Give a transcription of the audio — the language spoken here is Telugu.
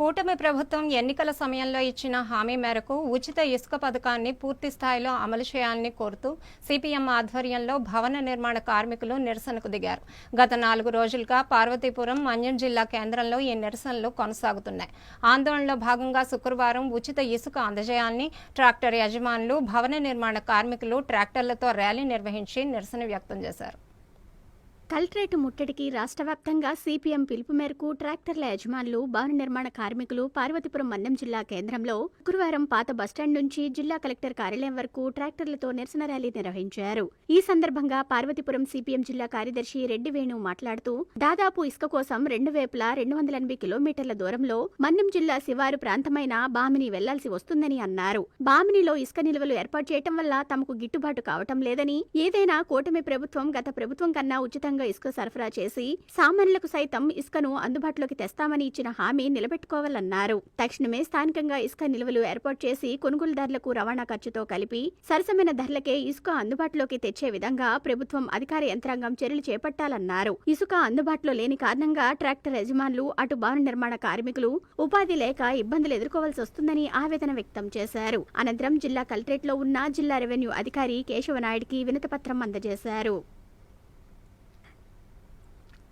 కూటమి ప్రభుత్వం ఎన్నికల సమయంలో ఇచ్చిన హామీ మేరకు ఉచిత ఇసుక పథకాన్ని పూర్తి స్థాయిలో అమలు చేయాలని కోరుతూ సిపిఎం ఆధ్వర్యంలో భవన నిర్మాణ కార్మికులు నిరసనకు దిగారు. గత 4 రోజులుగా పార్వతీపురం, మన్యం జిల్లా కేంద్రంలో ఈ నిరసనలు కొనసాగుతున్నాయి. ఆందోళనలో భాగంగా శుక్రవారం ఉచిత ఇసుక అందజేయాలని ట్రాక్టర్ యజమానులు, భవన నిర్మాణ కార్మికులు ట్రాక్టర్లతో ర్యాలీ నిర్వహించి నిరసన వ్యక్తం చేశారు. కలెక్టరేట్ ముట్టడికి రాష్ట్ర వ్యాప్తంగా సిపిఎం పిలుపు మేరకు ట్రాక్టర్ల యజమానులు, భవన నిర్మాణ కార్మికులు పార్వతీపురం మన్యం జిల్లా కేంద్రంలో శుక్రవారం పాత బస్టాండ్ నుంచి జిల్లా కలెక్టర్ కార్యాలయం వరకు ట్రాక్టర్లతో నిరసన ర్యాలీ నిర్వహించారు. ఈ సందర్భంగా పార్వతీపురం సిపిఎం జిల్లా కార్యదర్శి రెడ్డి వేణు మాట్లాడుతూ, దాదాపు ఇసుక కోసం 2 వైపులా 280 కిలోమీటర్ల దూరంలో మన్యం జిల్లా శివారు ప్రాంతమైన బామిని వెళ్లాల్సి వస్తుందని అన్నారు. బామినిలో ఇసుక నిల్వలు ఏర్పాటు చేయడం వల్ల తమకు గిట్టుబాటు కావటం లేదని, ఏదైనా కూటమి ప్రభుత్వం గత ప్రభుత్వం కన్నా ఉచితంగా ఇసుక సరఫరా చేసి సామాన్యులకు సైతం ఇసుకను అందుబాటులోకి తెస్తామని ఇచ్చిన హామీ నిలబెట్టుకోవాలన్నారు. తక్షణమే స్థానికంగా ఇసుక నిల్వలు ఏర్పాటు చేసి కొనుగోలుదారులకు రవాణా ఖర్చుతో కలిపి సరసమైన ధరలకే ఇసుక అందుబాటులోకి తెచ్చే విధంగా ప్రభుత్వం అధికార యంత్రాంగం చర్యలు చేపట్టాలన్నారు. ఇసుక అందుబాటులో లేని కారణంగా ట్రాక్టర్ యజమానులు, అటు భవన నిర్మాణ కార్మికులు ఉపాధి లేక ఇబ్బందులు ఎదుర్కోవాల్సి వస్తుందని ఆవేదన వ్యక్తం చేశారు. అనంతరం జిల్లా కలెక్టరేట్లో ఉన్న జిల్లా రెవెన్యూ అధికారి కేశవనాయుడికి వినతిపత్రం అందజేశారు.